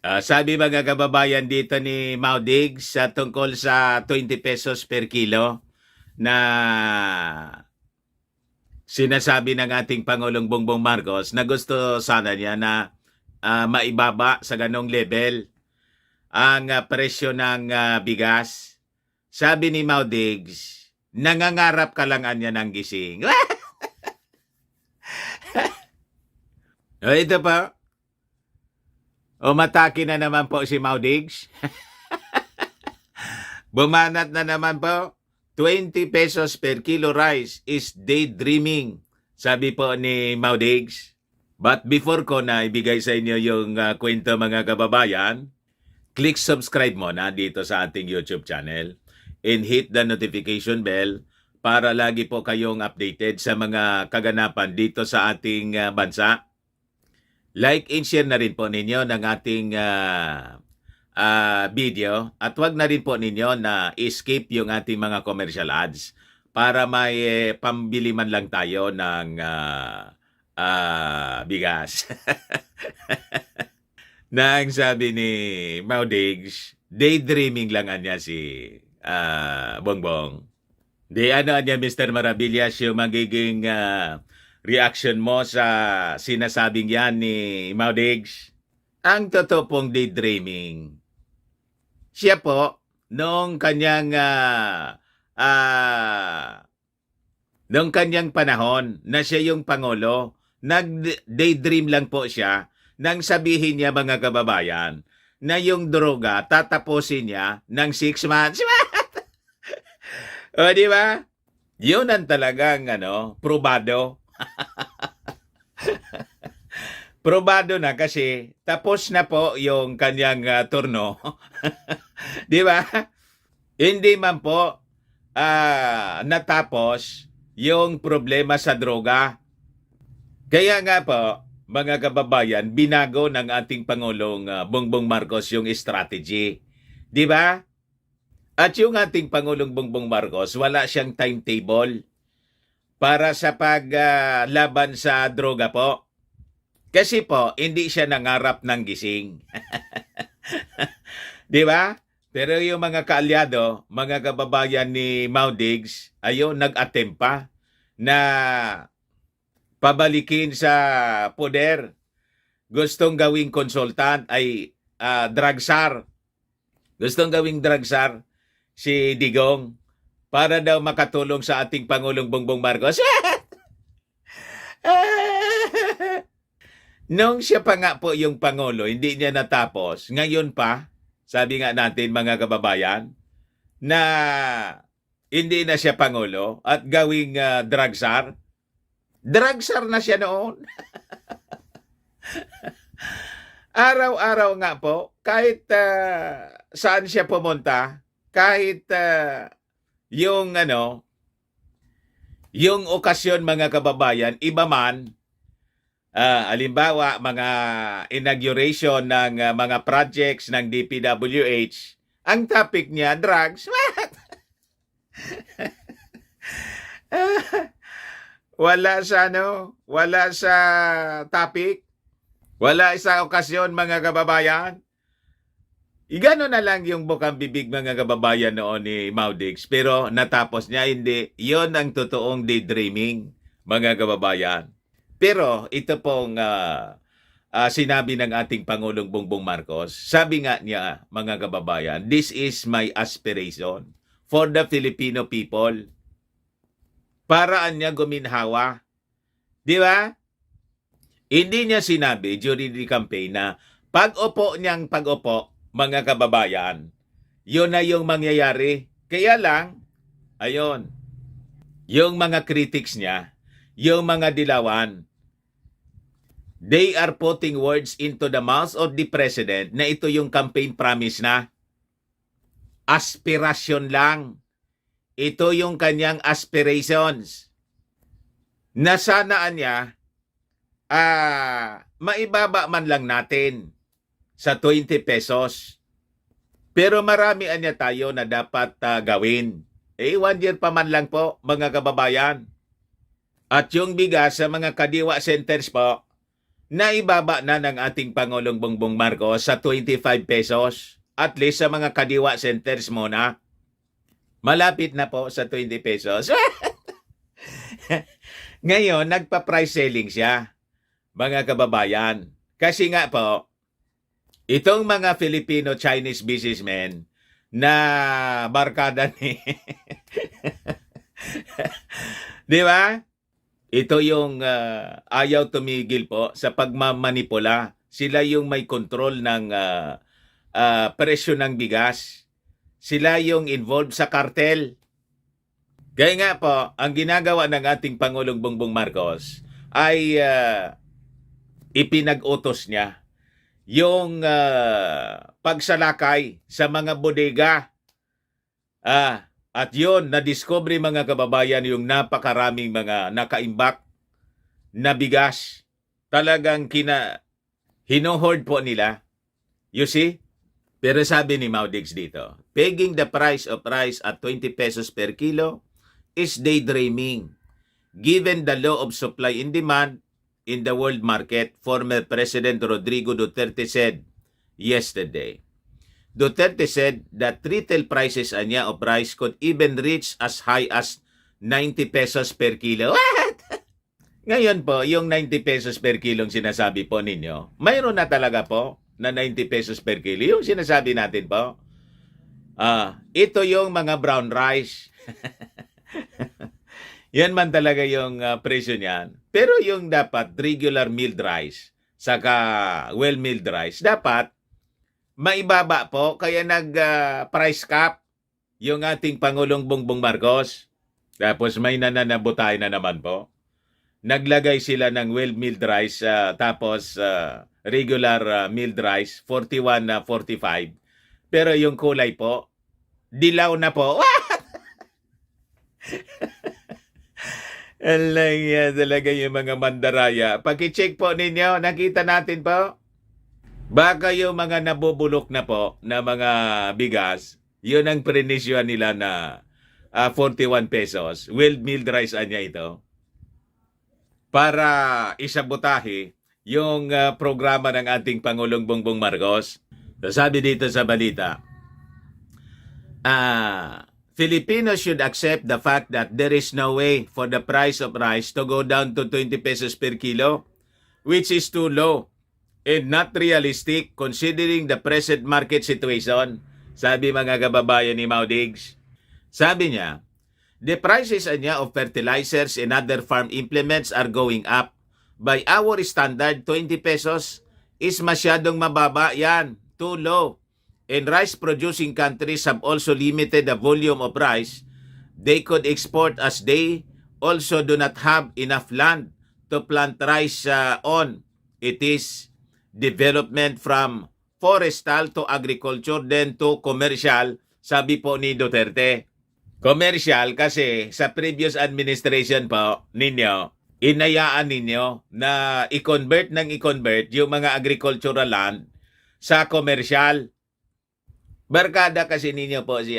Sabi mga kababayan dito ni Maudig sa tungkol sa 20 pesos per kilo na sinasabi ng ating Pangulong Bongbong Marcos na gusto sana niya na maibaba sa ganong level ang presyo ng bigas. Sabi ni Maudig, nangangarap ka lang anya ng gising. Ito pa. Umatake na naman po si Maudigs. Bumanat na naman po. 20 pesos per kilo rice is daydreaming, sabi po ni Maudigs. But before ko na ibigay sa inyo yung kwento mga kababayan, click subscribe muna dito sa ating YouTube channel and hit the notification bell para lagi po kayong updated sa mga kaganapan dito sa ating bansa. Like and share na rin po ninyo ng ating video at wag na rin po ninyo na skip yung ating mga commercial ads para may pambili man lang tayo ng bigas. Nang sabi ni Maudigs, daydreaming lang anya si Bongbong. Di ano anya Mr. Maravillas yung magiging reaction mo sa sinasabing yan ni Maudigs? Ang totoo pong daydreaming, siya po, nung kanyang panahon na siya yung Pangulo, nag-daydream lang po siya nang sabihin niya mga kababayan na yung droga tatapusin niya ng 6 months. O di ba? Yun ang talagang probado. Probado na kasi tapos na po yung kanyang turno. Di ba? Hindi man po natapos yung problema sa droga. Kaya nga po, mga kababayan, binago ng ating Pangulong Bongbong Marcos yung strategy. Di ba? At yung ating Pangulong Bongbong Marcos, wala siyang timetable para sa paglaban sa droga po. Kasi po, hindi siya nangarap ng gising. Di ba? Pero yung mga kaalyado, mga kababayan ni Maudigs, ayun, nag-attempt pa na pabalikin sa poder. Gustong gawing consultant ay drug czar. Gustong gawing drug czar si Digong para daw makatulong sa ating Pangulong Bongbong Marcos. Nung siya pa nga po yung Pangulo, hindi niya natapos. Ngayon pa, sabi nga natin mga kababayan, na hindi na siya Pangulo at gawing drug czar. Drug czar na siya noon. Araw-araw nga po, kahit saan siya pumunta, kahit yung okasyon mga kababayan, iba man, halimbawa, mga inauguration ng mga projects ng DPWH, ang topic niya, drugs. Wala sa topic, wala sa okasyon mga kababayan. Igano na lang yung bukang bibig mga kababayan noon ni Maudigs, pero natapos niya, hindi. Yon ang totoong daydreaming mga kababayan. Pero ito pong sinabi ng ating Pangulong Bongbong Marcos, sabi nga niya mga kababayan, this is my aspiration for the Filipino people. Paraan niya guminhawa. Di ba? Hindi niya sinabi during the campaign na pag-upo, mga kababayan, yun na yung mangyayari. Kaya lang, ayon, yung mga critics niya, yung mga dilawan, they are putting words into the mouth of the president na ito yung campaign promise na. Aspirasyon lang. Ito yung kanyang aspirations. Na sanaan niya, maibaba man lang natin sa 20 pesos. Pero marami anya tayo na dapat gawin. 1 year pa man lang po, mga kababayan. At yung bigas sa mga kadiwa centers po, naibaba na ng ating Pangulong Bongbong Marcos sa 25 pesos. At least sa mga kadiwa centers muna. Malapit na po sa 20 pesos. Ngayon, nagpa-price selling siya, mga kababayan. Kasi nga po, itong mga Filipino-Chinese businessmen na barkada ni... Di ba? Ito yung ayaw tumigil po sa pagmamanipula. Sila yung may control ng presyo ng bigas. Sila yung involved sa kartel. Kaya nga po, ang ginagawa ng ating Pangulong Bongbong Marcos ay ipinag-utos niya yung pagsalakay sa mga bodega. At yun, na-discover mga kababayan yung napakaraming mga nakaimbak na bigas. Talagang hinohoard po nila. You see? Pero sabi ni Maudigs dito, pegging the price of rice at 20 pesos per kilo is daydreaming. Given the law of supply and demand in the world market, former President Rodrigo Duterte said yesterday. Duterte said that retail prices anya of rice could even reach as high as 90 pesos per kilo. What? Ngayon po, yung 90 pesos per kilo sinasabi po ninyo, mayroon na talaga po na 90 pesos per kilo. Yung sinasabi natin po, ito yung mga brown rice. Yan man talaga yung presyo niyan. Pero yung dapat regular milled rice, saka well-milled rice, dapat maibaba po. Kaya nag-price cap yung ating Pangulong Bongbong Marcos. Tapos may nananabutay na naman po. Naglagay sila ng well-milled rice, tapos regular milled rice, 41 na 45. Pero yung kulay po, dilaw na po. Alang talaga yung mga mandaraya. Pag-check po ninyo, nakita natin po. Baka yung mga nabubulok na po na mga bigas, yun ang prenisyon nila na 41 pesos. Well-milled rice anya ito. Para isabotahe yung programa ng ating Pangulong Bongbong Marcos. Sabi dito sa balita, Filipinos should accept the fact that there is no way for the price of rice to go down to 20 pesos per kilo, which is too low and not realistic considering the present market situation. Sabi mga kababayan ni Maudigs. Sabi niya, the prices anya of fertilizers and other farm implements are going up. By our standard, 20 pesos is masyadong mababa yan. Too low. And rice-producing countries have also limited the volume of rice they could export as they also do not have enough land to plant rice on. It is development from forestal to agriculture then to commercial, sabi po ni Duterte. Commercial kasi sa previous administration po ninyo, inayaan ninyo na i-convert yung mga agricultural land sa commercial. Barkada kasi ninyo po si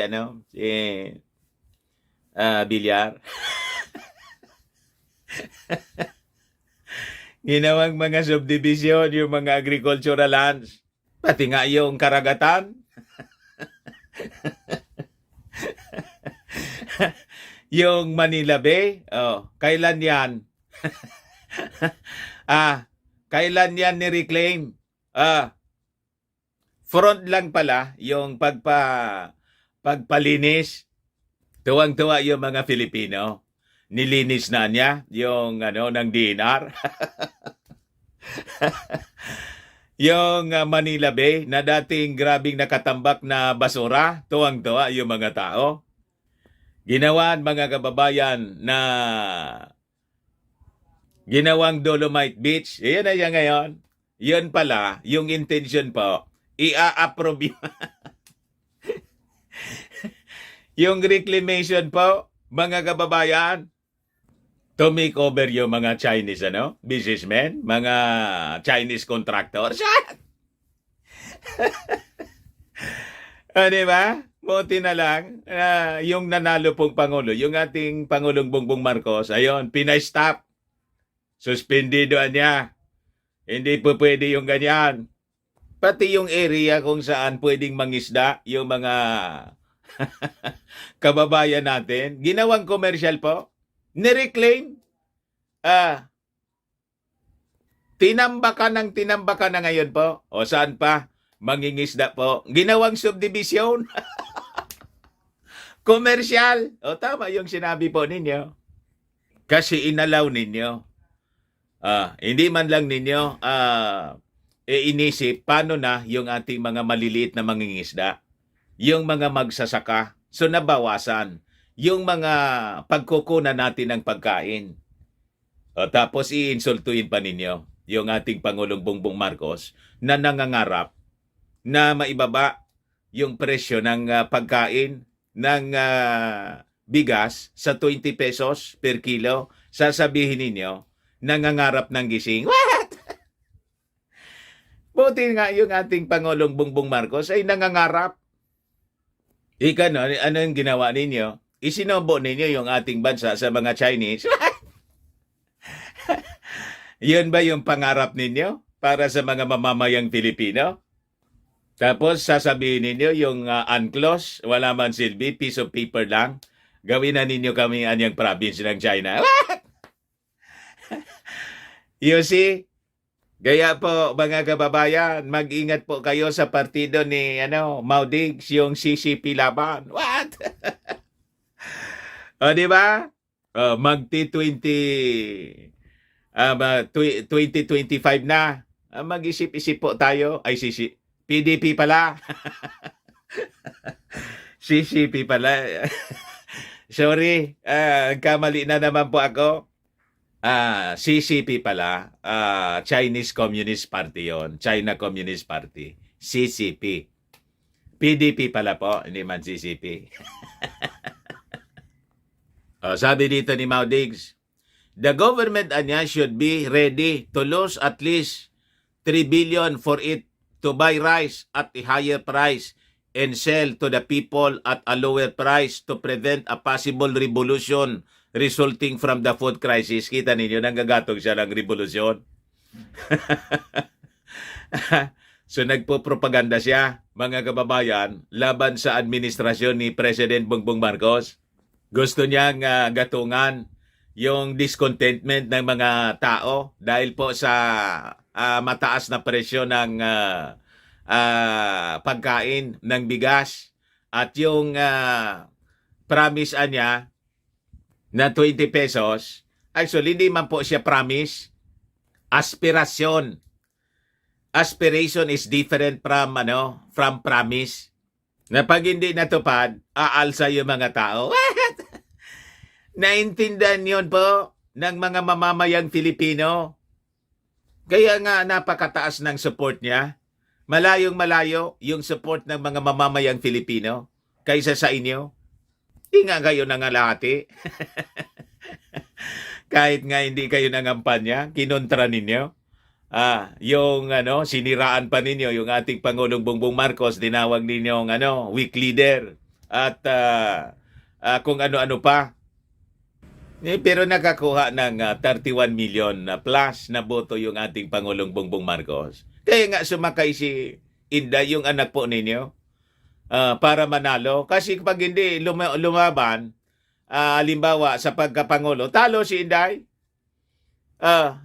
Bilyar. Ginawang mga subdivision yung mga agricultural lands. Pati nga yung karagatan. Yung Manila Bay, kailan yan? Kailan yan ni-reclaim? Front lang pala yung pagpalinis. Tuwang-tuwa yung mga Filipino. Nilinis na niya yung ng DNR. Yung Manila Bay na dating grabing nakatambak na basura, tuwang-tuwa yung mga tao. Ginawan mga kababayan na ginawang Dolomite Beach. Yan na yan ngayon. Yun pala, yung intention po, i-approve yung reclamation po, mga kababayan, to make over yung mga Chinese businessmen, mga Chinese contractors. Diba? Buti na lang, yung nanalo pong Pangulo, yung ating Pangulong Bongbong Marcos, ayun, pinay-stop. Suspendido niya Hindi po pwede yung ganyan. Pati yung area kung saan pwedeng mangisda, yung mga kababayan natin, ginawang commercial po, nireclaim, ah, tinambakan na ngayon po. O saan pa? Mangingisda po. Ginawang subdivision, commercial. O tama yung sinabi po ninyo. Kasi inalaw ninyo. Hindi man lang ninyo inisip paano na yung ating mga maliliit na mangingisda, yung mga magsasaka, so nabawasan yung mga pagkukunan natin ng pagkain. Tapos iinsultuin pa ninyo yung ating Pangulong Bongbong Marcos na nangangarap na maibaba yung presyo ng pagkain ng bigas sa 20 pesos per kilo. Sasabihin ninyo, nangangarap ng gising. What? Buti nga yung ating Pangulong Bongbong Marcos ay nangangarap. Ano yung ginawa ninyo? Isinobo ninyo yung ating bansa sa mga Chinese. Yun ba yung pangarap ninyo para sa mga mamamayang Pilipino? Tapos sasabihin ninyo yung UNCLOS, wala man silbi, piece of paper lang. Gawin na ninyo kami anyang province ng China. What? You see? Gaya po mga kababayan, mag-ingat po kayo sa partido ni Mau Diggs, yung CCP Laban. What? Di ba? Magti 2025 na. Mag-isip-isip po tayo. Ay, PDP pala. CCP pala. Sorry, kamali na naman po ako. CCP pala, Chinese Communist Party yon, China Communist Party, CCP. PDP pala po, hindi man CCP. Sabi dito ni Mau Diggs, the government anya should be ready to lose at least 3 billion for it to buy rice at a higher price and sell to the people at a lower price to prevent a possible revolution resulting from the food crisis. Kita ninyo, nanggagatong siya ng revolusyon. So nagpo-propaganda siya, mga kababayan, laban sa administrasyon ni President Bongbong Marcos. Gusto niyang gatungan yung discontentment ng mga tao dahil po sa mataas na presyo ng pagkain ng bigas at yung promise niya na 20 pesos, actually hindi man po siya promise, aspirasyon. Aspiration is different from promise. Na pag hindi natupad, aalsa yung mga tao. What? Naintindihan yun po ng mga mamamayang Filipino. Kaya nga napakataas ng support niya. Malayong-malayo yung support ng mga mamamayang Filipino kaysa sa inyo. Hindi nga kayo nangalati. Kahit nga hindi kayo nangampanya, kinontra ninyo. Yung siniraan pa ninyo yung ating Pangulong Bongbong Marcos, dinawag ninyong weak leader at kung ano-ano pa. Pero nakakuha ng 31 million plus na boto yung ating Pangulong Bongbong Marcos. Kaya nga sumakay si Inday, yung anak po ninyo, para manalo. Kasi pag hindi lumaban, halimbawa sa pagkapangulo, talo si Inday.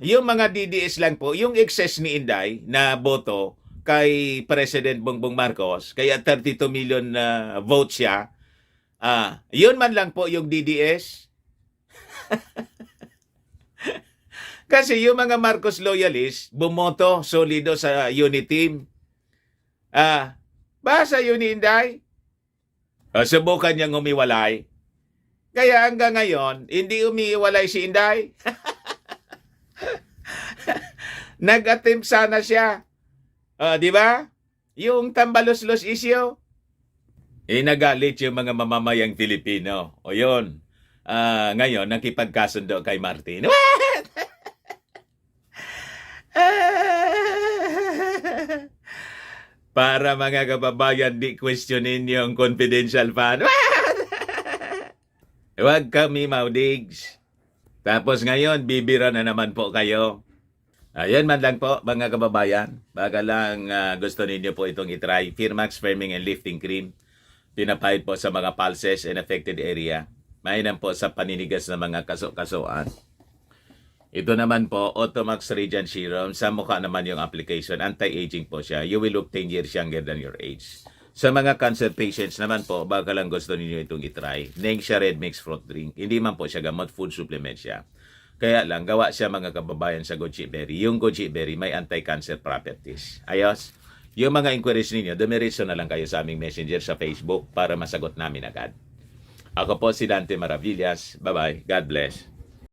Yung mga DDS lang po, yung excess ni Inday na boto kay President Bongbong Marcos, kaya 32 million votes siya, yun man lang po yung DDS. Kasi yung mga Marcos loyalists, bumoto solido sa unit team. Basa yun ni Inday. Subukan niyang umiwalay. Kaya hanggang ngayon, hindi umiiwalay si Inday. Nag-attempt sana siya. Di ba? Yung tambalos-los issue. Nagalit yung mga mamamayang Filipino. O yun. Ngayon, nakipagkasundo kay Martin. What? Para mga kababayan, di questionin yung confidential fund. Huwag kami, Mau Diggs. Tapos ngayon, bibira na naman po kayo. Ayan man lang po mga kababayan. Baka lang gusto ninyo po itong itry. Firmax Firming and Lifting Cream. Pinapahid po sa mga pulses and affected area. Mainam po sa paninigas ng mga kaso-kasuan. Ito naman po, Automax Radiant Serum. Sa mukha naman yung application. Anti-aging po siya. You will look 10 years younger than your age. Sa mga cancer patients naman po, baka lang gusto ninyo itong itry. Nengxia Red Mix Fruit Drink. Hindi man po siya gamot, food supplement siya. Kaya lang, gawa siya mga kababayan sa goji berry. Yung goji berry may anti-cancer properties. Ayos? Yung mga inquiries ninyo, dumiretso na lang kayo sa aming messenger sa Facebook para masagot namin agad. Ako po si Dante Maravillas. Bye-bye. God bless.